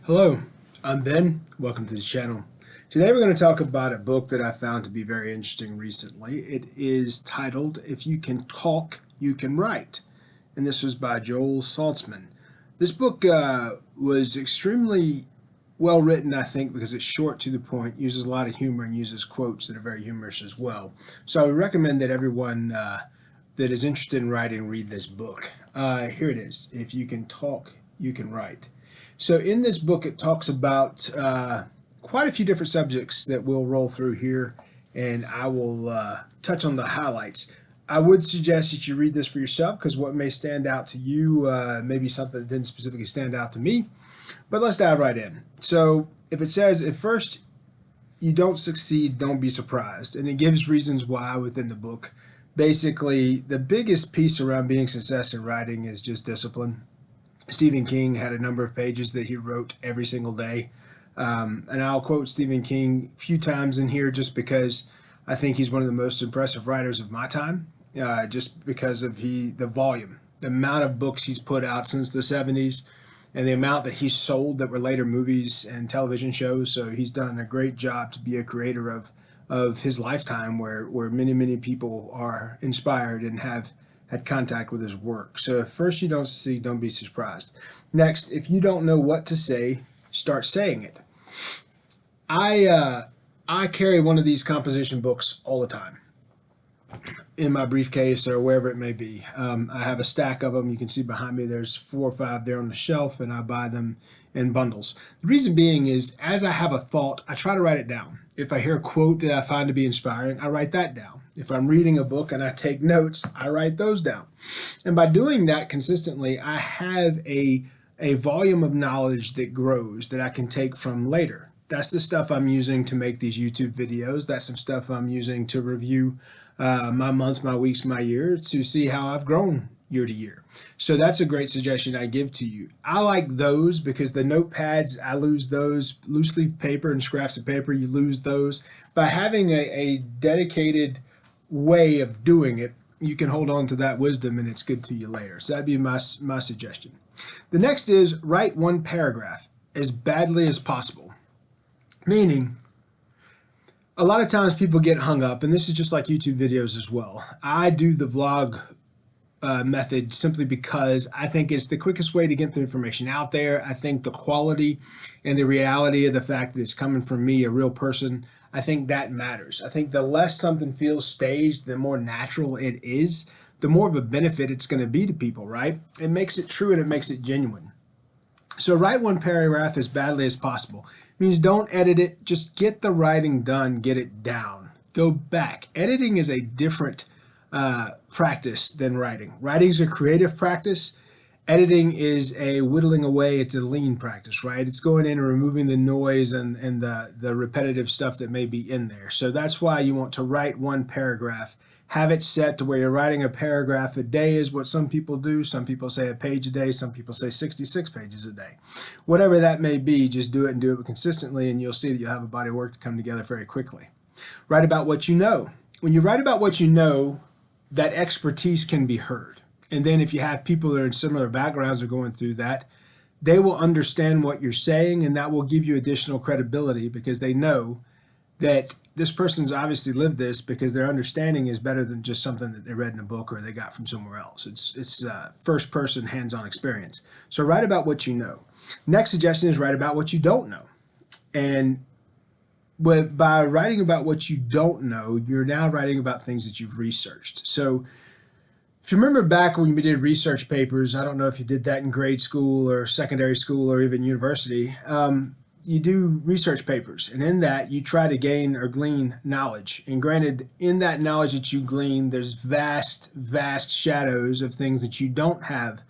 Hello, I'm Ben. Welcome to the channel. Today we're going to talk about a book that I found to be very interesting recently. It is titled If You Can Talk, You Can Write, and this was by Joel Saltzman. This book was extremely well written, I think, because it's short to the point, uses a lot of humor, and uses quotes that are very humorous as well. So I would recommend that everyone that is interested in writing read this book. Here it is. If you can talk, you can write. So in this book, it talks about quite a few different subjects that we'll roll through here, and I will touch on the highlights. I would suggest that you read this for yourself, because what may stand out to you may be something that didn't specifically stand out to me. But let's dive right in. So if it says, if first you don't succeed, don't be surprised. And it gives reasons why within the book. Basically, the biggest piece around being success in writing is just discipline. Stephen King had a number of pages that he wrote every single day. And I'll quote Stephen King a few times in here just because I think he's one of the most impressive writers of my time, just because of the volume, the amount of books he's put out since the 70s, and the amount that he's sold that were later movies and television shows. So he's done a great job to be a creator of his lifetime where many people are inspired and have had contact with his work. So if first you don't see, don't be surprised. Next, if you don't know what to say, start saying it. I carry one of these composition books all the time in my briefcase or wherever it may be. I have a stack of them. You can see behind me there's 4 or 5 there on the shelf, and I buy them in bundles. The reason being is as I have a thought, I try to write it down. If I hear a quote that I find to be inspiring, I write that down. If I'm reading a book and I take notes, I write those down. And by doing that consistently, I have a volume of knowledge that grows that I can take from later. That's the stuff I'm using to make these YouTube videos. That's some stuff I'm using to review my months, my weeks, my year, to see how I've grown year to year. So that's a great suggestion I give to you. I like those because the notepads, I lose those. Loose leaf paper and scraps of paper, you lose those. By having a dedicated way of doing it, you can hold on to that wisdom and it's good to you later. So that'd be my suggestion. The next is write one paragraph as badly as possible. Meaning, a lot of times people get hung up, and this is just like YouTube videos as well. I do the vlog method simply because I think it's the quickest way to get the information out there. I think the quality and the reality of the fact that it's coming from me, a real person, I think that matters. I think the less something feels staged, the more natural it is, the more of a benefit it's going to be to people, right? It makes it true and it makes it genuine. So write one paragraph as badly as possible. It means don't edit it, just get the writing done, get it down. Go back. Editing is a different practice than writing. Writing is a creative practice. Editing is a whittling away. It's a lean practice, right? It's going in and removing the noise and the repetitive stuff that may be in there. So that's why you want to write one paragraph. Have it set to where you're writing a paragraph a day is what some people do. Some people say a page a day. Some people say 66 pages a day. Whatever that may be, just do it and do it consistently, and you'll see that you'll have a body of work to come together very quickly. Write about what you know. When you write about what you know, that expertise can be heard. And then if you have people that are in similar backgrounds or going through that, they will understand what you're saying, and that will give you additional credibility because they know that this person's obviously lived this because their understanding is better than just something that they read in a book or they got from somewhere else. It's first person hands-on experience. So write about what you know. Next suggestion is write about what you don't know. And by writing about what you don't know, you're now writing about things that you've researched. So if you remember back when we did research papers, I don't know if you did that in grade school or secondary school or even university, you do research papers, and in that you try to gain or glean knowledge. And granted, in that knowledge that you glean, there's vast shadows of things that you don't have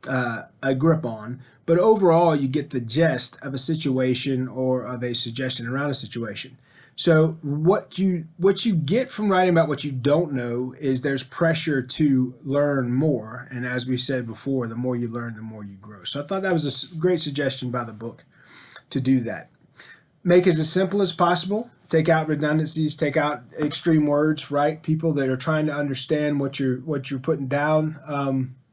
a grip on. But overall, you get the gist of a situation or of a suggestion around a situation. So what you get from writing about what you don't know is there's pressure to learn more. And as we said before, the more you learn, the more you grow. So I thought that was a great suggestion by the book to do that. Make it as simple as possible. Take out redundancies, take out extreme words, right? People that are trying to understand what you're putting down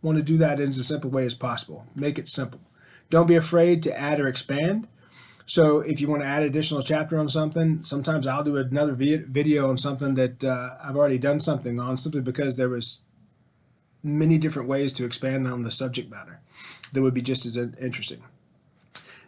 want to do that in as a simple way as possible. Make it simple. Don't be afraid to add or expand. So if you want to add an additional chapter on something, sometimes I'll do another video on something that I've already done something on, simply because there was many different ways to expand on the subject matter that would be just as interesting.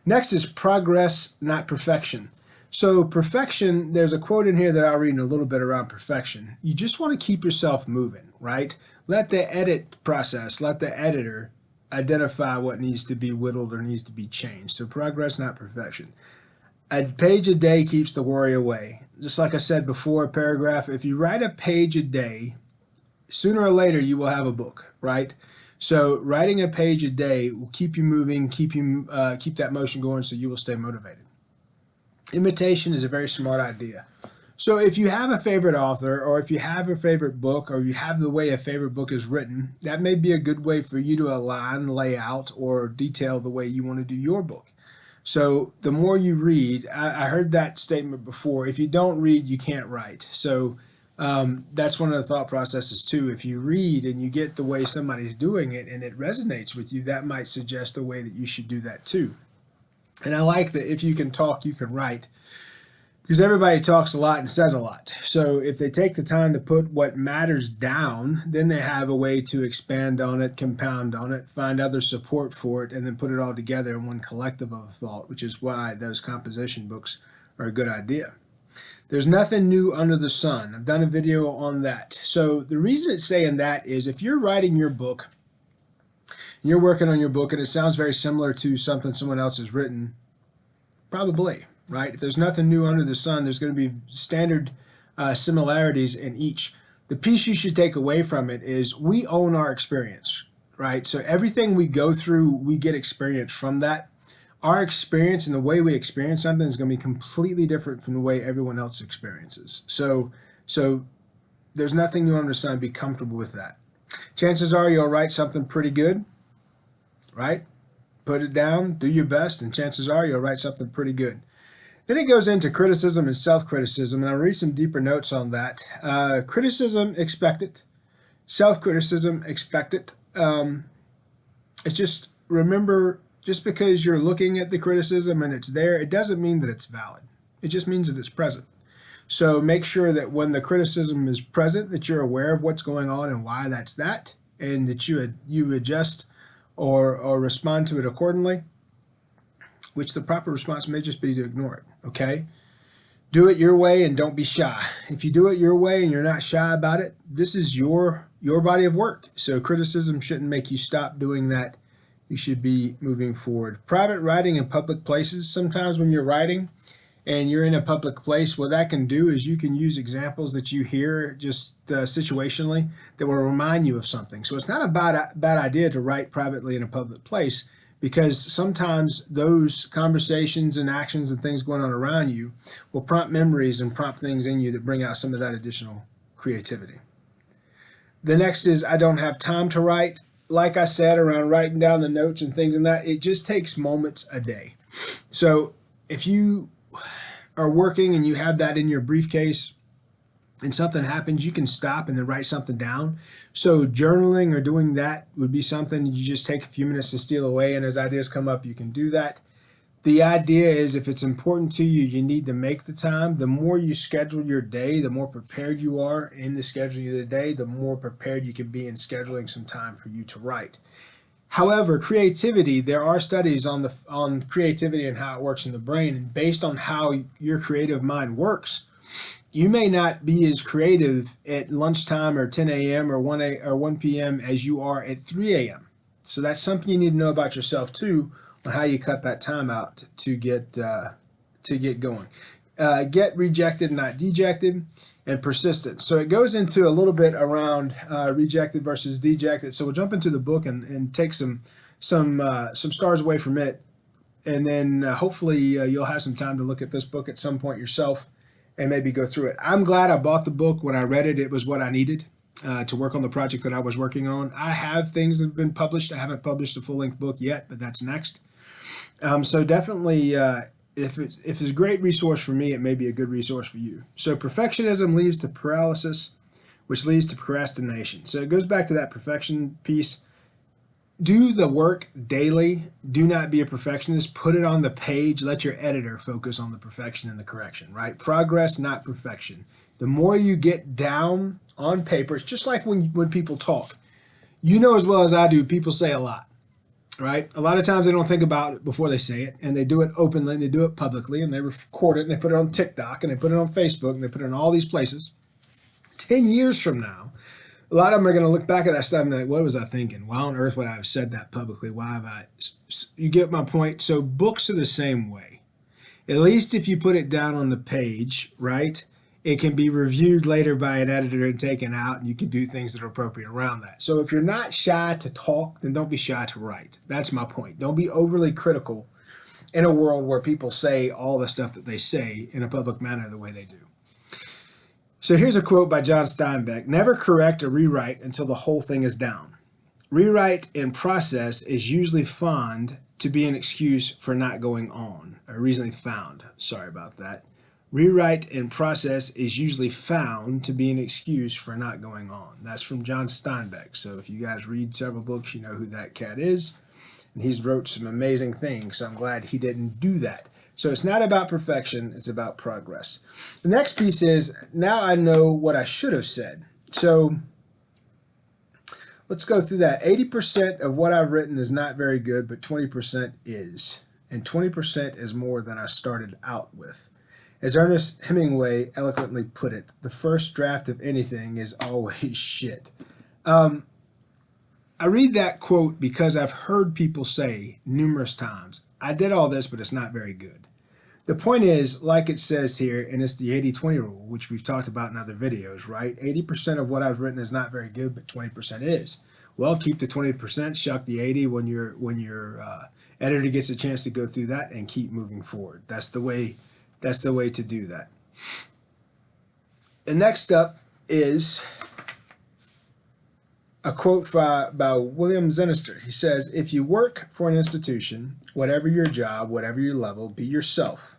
Next is progress, not perfection. So perfection, there's a quote in here that I'll read in a little bit around perfection. You just want to keep yourself moving, right? Let the edit process, let the editor identify what needs to be whittled or needs to be changed. So progress, not perfection. A page a day keeps the worry away. Just like I said before, a paragraph, if you write a page a day, sooner or later you will have a book, right? So writing a page a day will keep you moving, keep that motion going, so you will stay motivated. Imitation is a very smart idea. So if you have a favorite author, or if you have a favorite book, or you have the way a favorite book is written, that may be a good way for you to align, lay out, or detail the way you want to do your book. So the more you read, I heard that statement before, if you don't read, you can't write. So that's one of the thought processes too. If you read and you get the way somebody's doing it and it resonates with you, that might suggest a way that you should do that too. And I like that if you can talk, you can write, because everybody talks a lot and says a lot. So if they take the time to put what matters down, then they have a way to expand on it, compound on it, find other support for it, and then put it all together in one collective of thought, which is why those composition books are a good idea. There's nothing new under the sun. I've done a video on that. So the reason it's saying that is if you're writing your book, you're working on your book, and it sounds very similar to something someone else has written, probably, right? If there's nothing new under the sun, there's going to be standard similarities in each. The piece you should take away from it is we own our experience, right? So everything we go through, we get experience from that. Our experience and the way we experience something is going to be completely different from the way everyone else experiences. So there's nothing new under the sun. Be comfortable with that. Chances are you'll write something pretty good, right? Put it down, do your best, and chances are you'll write something pretty good. Then it goes into criticism and self-criticism, and I'll read some deeper notes on that. Criticism, expect it. Self-criticism, expect it. It's just, remember, just because you're looking at the criticism and it's there, it doesn't mean that it's valid. It just means that it's present. So make sure that when the criticism is present, that you're aware of what's going on and why that's that, and that you adjust or respond to it accordingly, which the proper response may just be to ignore it, okay? Do it your way and don't be shy. If you do it your way and you're not shy about it, this is your body of work. So criticism shouldn't make you stop doing that. You should be moving forward. Private writing in public places. Sometimes when you're writing and you're in a public place, what that can do is you can use examples that you hear just situationally that will remind you of something. So it's not a bad idea to write privately in a public place, because sometimes those conversations and actions and things going on around you will prompt memories and prompt things in you that bring out some of that additional creativity. The next is I don't have time to write. Like I said, around writing down the notes and things and that, it just takes moments a day. So if you are working and you have that in your briefcase and something happens, you can stop and then write something down. So journaling or doing that would be something you just take a few minutes to steal away, and as ideas come up, you can do that. The idea is if it's important to you, you need to make the time. The more you schedule your day, the more prepared you are in the scheduling of the day, the more prepared you can be in scheduling some time for you to write. However, creativity, there are studies on creativity and how it works in the brain, and based on how your creative mind works, you may not be as creative at lunchtime or 10 a.m. or 1 p.m. as you are at 3 a.m. So that's something you need to know about yourself too, on how you cut that time out to get going. Get rejected, not dejected, and persistent. So it goes into a little bit around rejected versus dejected. So we'll jump into the book and take some stars away from it, and then hopefully you'll have some time to look at this book at some point yourself and maybe go through it. I'm glad I bought the book. When I read it, it was what I needed to work on the project that I was working on. I have things that have been published. I haven't published a full-length book yet, but that's next. So definitely, if it's a great resource for me, it may be a good resource for you. So perfectionism leads to paralysis, which leads to procrastination. So it goes back to that perfection piece. Do the work daily. Do not be a perfectionist. Put it on the page. Let your editor focus on the perfection and the correction, right? Progress, not perfection. The more you get down on paper, it's just like when people talk. You know as well as I do, people say a lot, right? A lot of times they don't think about it before they say it, and they do it openly, and they do it publicly, and they record it, and they put it on TikTok, and they put it on Facebook, and they put it in all these places. 10 years from now, a lot of them are going to look back at that stuff and be like, what was I thinking? Why on earth would I have said that publicly? Why have I? You get my point? So books are the same way. At least if you put it down on the page, right, it can be reviewed later by an editor and taken out, and you can do things that are appropriate around that. So if you're not shy to talk, then don't be shy to write. That's my point. Don't be overly critical in a world where people say all the stuff that they say in a public manner the way they do. So here's a quote by John Steinbeck. Never correct or rewrite until the whole thing is down. Rewrite in process is usually found to be an excuse for not going on, or reasonably found. Sorry about that. Rewrite in process is usually found to be an excuse for not going on. That's from John Steinbeck. So if you guys read several books, you know who that cat is. And he's wrote some amazing things, so I'm glad he didn't do that. So it's not about perfection, it's about progress. The next piece is, now I know what I should have said. So let's go through that. 80% of what I've written is not very good, but 20% is. And 20% is more than I started out with. As Ernest Hemingway eloquently put it, the first draft of anything is always shit. I read that quote because I've heard people say numerous times, I did all this, but it's not very good. The point is, like it says here, and it's the 80-20 rule, which we've talked about in other videos, right? 80% of what I've written is not very good, but 20% is. Well, keep the 20%, shuck the 80 when your editor gets a chance to go through that, and keep moving forward. That's the way to do that. The next up is a quote by William Zenister. He says, if you work for an institution, whatever your job, whatever your level, be yourself.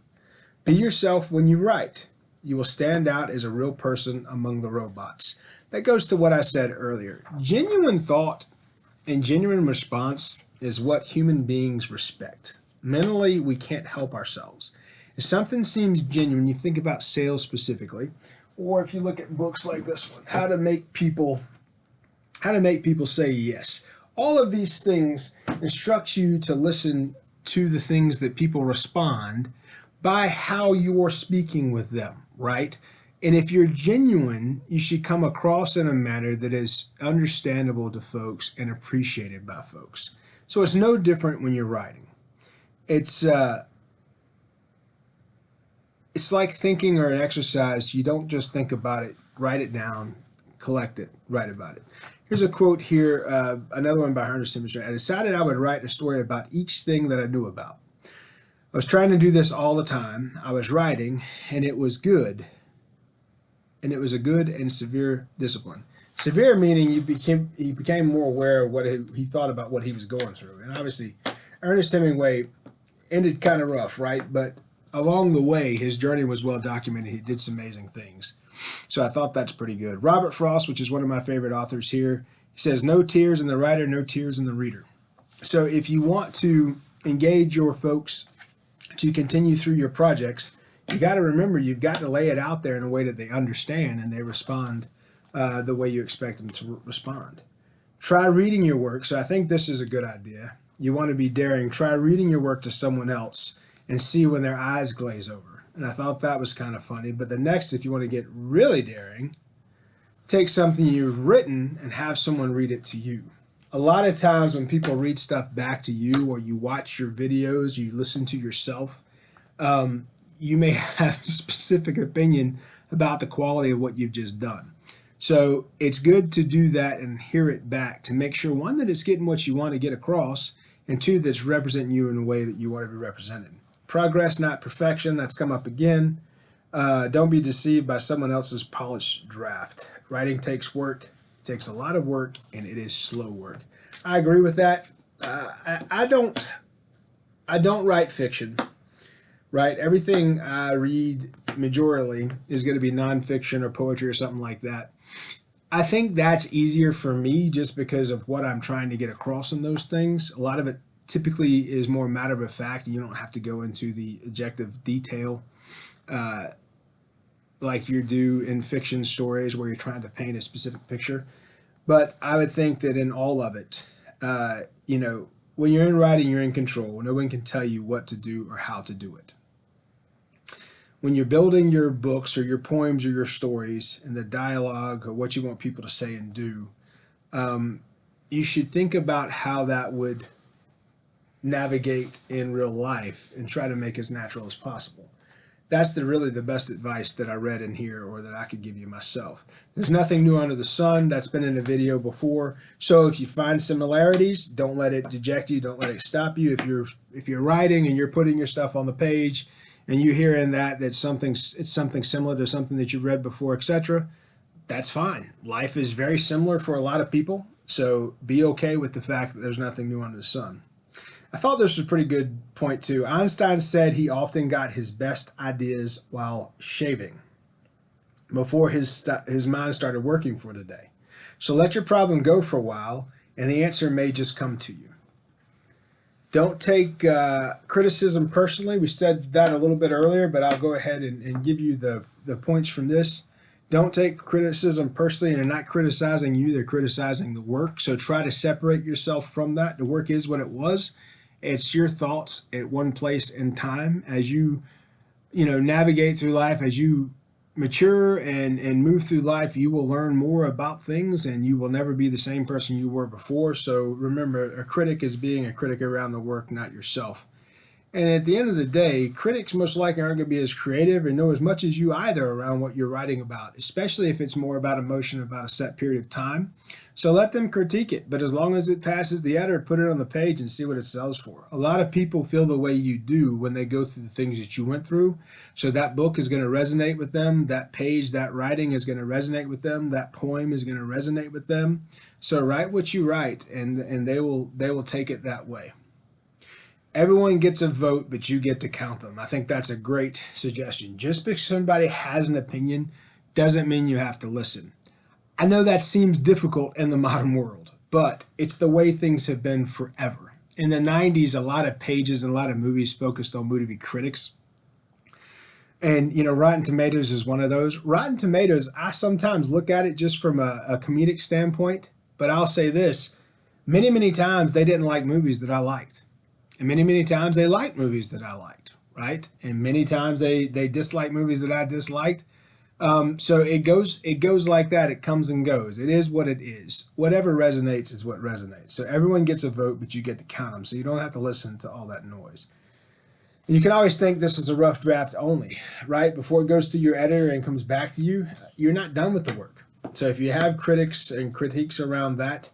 Be yourself when you write. You will stand out as a real person among the robots. That goes to what I said earlier. Genuine thought and genuine response is what human beings respect. Mentally, we can't help ourselves. If something seems genuine, you think about sales specifically, or if you look at books like this one, how to make people say yes. All of these things instruct you to listen to the things that people respond by how you're speaking with them, right? And if you're genuine, you should come across in a manner that is understandable to folks and appreciated by folks. So it's no different when you're writing. It's like thinking or an exercise. You don't just think about it, write it down, collect it, write about it. Here's a quote here, another one by Ernest Hemingway. I decided I would write a story about each thing that I knew about. I was trying to do this all the time. I was writing, and it was good. And it was a good and severe discipline. Severe meaning he became more aware of what he thought about what he was going through. And obviously, Ernest Hemingway ended kind of rough, right? But along the way, his journey was well documented. He did some amazing things. So I thought that's pretty good. Robert Frost, which is one of my favorite authors here, he says, no tears in the writer, no tears in the reader. So if you want to engage your folks to continue through your projects, you got to remember you've got to lay it out there in a way that they understand and they respond the way you expect them to respond. Try reading your work. So I think this is a good idea. You want to be daring. Try reading your work to someone else and see when their eyes glaze over. And I thought that was kind of funny. But the next, if you want to get really daring, take something you've written and have someone read it to you. A lot of times when people read stuff back to you, or you watch your videos, you listen to yourself, you may have a specific opinion about the quality of what you've just done. So it's good to do that and hear it back to make sure, one, that it's getting what you want to get across, and two, that it's representing you in a way that you want to be represented. Progress, not perfection. That's come up again. Don't be deceived by someone else's polished draft. Writing takes work, takes a lot of work, and it is slow work. I agree with that. I don't write fiction, right? Everything I read majorly is going to be nonfiction or poetry or something like that. I think that's easier for me just because of what I'm trying to get across in those things. A lot of it typically is more matter of fact. You don't have to go into the objective detail uh, like you do in fiction stories where you're trying to paint a specific picture. But I would think that in all of it, when you're in writing, you're in control. No one can tell you what to do or how to do it. When you're building your books or your poems or your stories and the dialogue or what you want people to say and do, you should think about how that would navigate in real life and try to make as natural as possible. That's really the best advice that I read in here or that I could give you myself. There's nothing new under the sun. That's been in a video before. So if you find similarities, don't let it deject you. Don't let it stop you. If you're writing and you're putting your stuff on the page and you hear in that it's something similar to something that you've read before, etc., that's fine. Life is very similar for a lot of people. So be okay with the fact that there's nothing new under the sun. I thought this was a pretty good point too. Einstein said he often got his best ideas while shaving before his mind started working for the day. So let your problem go for a while and the answer may just come to you. Don't take criticism personally. We said that a little bit earlier, but I'll go ahead and give you the points from this. Don't take criticism personally, and they're not criticizing you, they're criticizing the work. So try to separate yourself from that. The work is what it was. It's your thoughts at one place in time. As you navigate through life, as you mature and move through life, you will learn more about things and you will never be the same person you were before. So remember, a critic is being a critic around the work, not yourself. And at the end of the day, critics most likely aren't going to be as creative or know as much as you either around what you're writing about, especially if it's more about emotion about a set period of time. So let them critique it, but as long as it passes the editor, put it on the page and see what it sells for. A lot of people feel the way you do when they go through the things that you went through. So that book is going to resonate with them. That page, that writing is going to resonate with them. That poem is going to resonate with them. So write what you write, and they will take it that way. Everyone gets a vote, but you get to count them. I think that's a great suggestion. Just because somebody has an opinion doesn't mean you have to listen. I know that seems difficult in the modern world, but it's the way things have been forever. In the 90s, a lot of pages and a lot of movies focused on movie critics. And, Rotten Tomatoes is one of those. Rotten Tomatoes, I sometimes look at it just from a comedic standpoint, but I'll say this. Many, many times they didn't like movies that I liked. And many, many times they liked movies that I liked, right? And many times they dislike movies that I disliked. So it goes like that. It comes and goes. It is what it is. Whatever resonates is what resonates. So everyone gets a vote, but you get to count them. So you don't have to listen to all that noise. And you can always think this is a rough draft only, right? Before it goes to your editor and comes back to you, you're not done with the work. So if you have critics and critiques around that,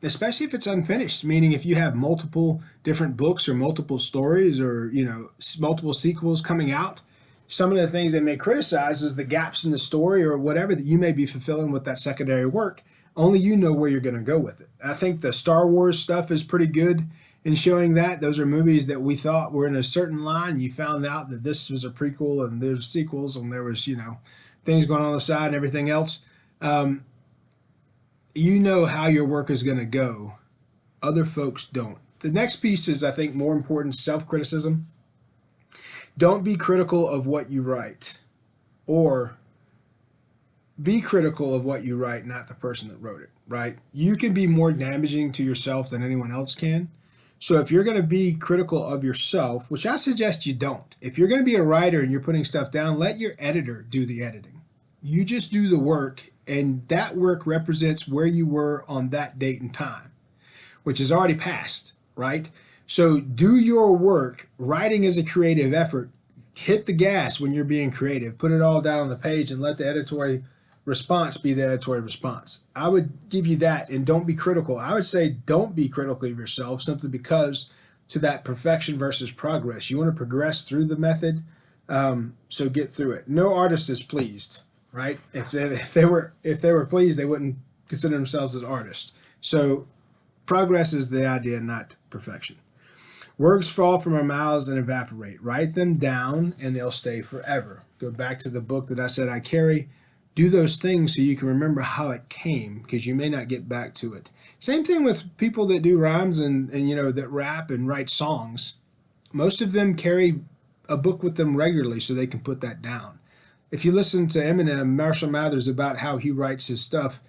especially if it's unfinished, meaning if you have multiple different books or multiple stories or, multiple sequels coming out, some of the things they may criticize is the gaps in the story or whatever that you may be fulfilling with that secondary work. Only you know where you're going to go with it. I think the Star Wars stuff is pretty good in showing that. Those are movies that we thought were in a certain line. You found out that this was a prequel and there's sequels and there was, things going on the side and everything else. You know how your work is going to go. Other folks don't. The next piece is, I think, more important, self-criticism. Don't be critical of what you write, or be critical of what you write, not the person that wrote it, right? You can be more damaging to yourself than anyone else can. So if you're going to be critical of yourself, which I suggest you don't, if you're going to be a writer and you're putting stuff down, let your editor do the editing. You just do the work, and that work represents where you were on that date and time, which is already passed, right? So do your work. Writing is a creative effort. Hit the gas when you're being creative. Put it all down on the page and let the editorial response be the editorial response. I would give you that, and don't be critical. I would say don't be critical of yourself simply because to that perfection versus progress. You want to progress through the method, so get through it. No artist is pleased, right? If they were pleased, they wouldn't consider themselves as artists. So progress is the idea, not perfection. Words fall from our mouths and evaporate. Write them down and they'll stay forever. Go back to the book that I said I carry. Do those things so you can remember how it came, because you may not get back to it. Same thing with people that do rhymes and that rap and write songs. Most of them carry a book with them regularly so they can put that down. If you listen to Eminem, Marshall Mathers, about how he writes his stuff,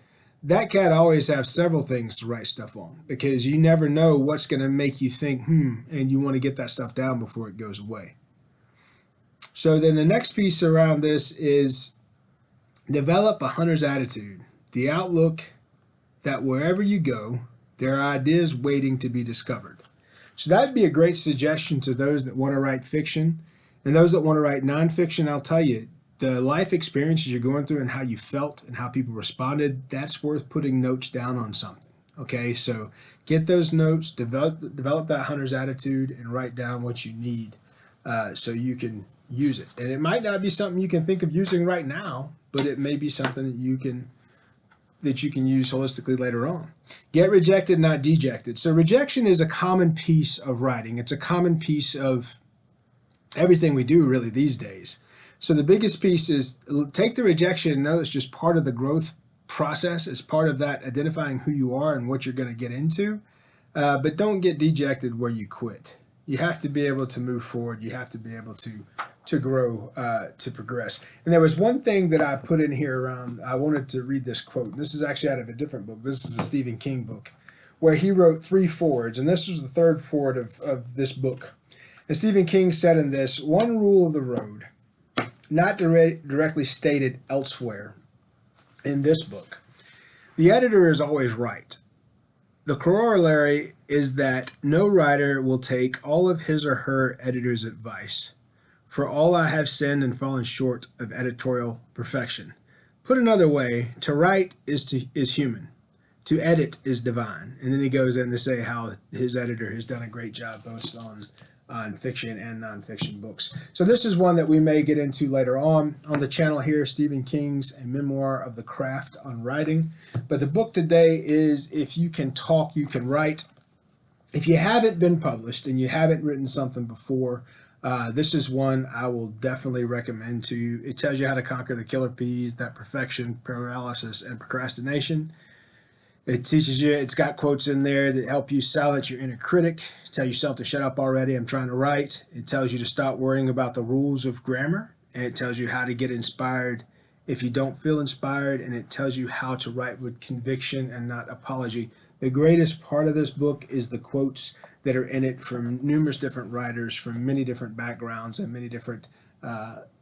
that cat always has several things to write stuff on, because you never know what's going to make you think, and you want to get that stuff down before it goes away. So then the next piece around this is develop a hunter's attitude, the outlook that wherever you go, there are ideas waiting to be discovered. So that'd be a great suggestion to those that want to write fiction. And those that want to write nonfiction, I'll tell you, the life experiences you're going through and how you felt and how people responded, that's worth putting notes down on something. Okay, so get those notes, develop that hunter's attitude, and write down what you need so you can use it. And it might not be something you can think of using right now, but it may be something that you can use holistically later on. Get rejected, not dejected. So rejection is a common piece of writing. It's a common piece of everything we do really these days. So the biggest piece is take the rejection and know it's just part of the growth process. It's part of that identifying who you are and what you're going to get into. But don't get dejected where you quit. You have to be able to move forward. You have to be able to grow, to progress. And there was one thing that I put in here around, I wanted to read this quote. This is actually out of a different book. This is a Stephen King book where he wrote 3 forewords, and this was the third foreword of this book. And Stephen King said in this, one rule of the road, not directly stated elsewhere in this book. The editor is always right. The corollary is that no writer will take all of his or her editor's advice. For all I have sinned and fallen short of editorial perfection. Put another way, to write is human. To edit is divine. And then he goes in to say how his editor has done a great job both on fiction and nonfiction books. So this is one that we may get into later on the channel here, Stephen King's A Memoir of the Craft on Writing. But the book today is If You Can Talk, You Can Write. If you haven't been published and you haven't written something before, this is one I will definitely recommend to you. It tells you how to conquer the killer P's, that perfection, paralysis, and procrastination. It teaches you, it's got quotes in there that help you silence your inner critic, tell yourself to shut up already, I'm trying to write. It tells you to stop worrying about the rules of grammar, and it tells you how to get inspired if you don't feel inspired, and it tells you how to write with conviction and not apology. The greatest part of this book is the quotes that are in it from numerous different writers from many different backgrounds and many different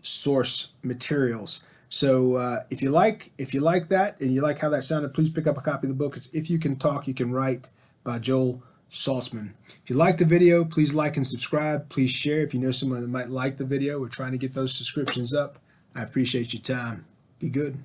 source materials. So if you like that and you like how that sounded, please pick up a copy of the book. It's If You Can Talk, You Can Write by Joel Saltzman. If you like the video, please like and subscribe. Please share if you know someone that might like the video. We're trying to get those subscriptions up. I appreciate your time. Be good.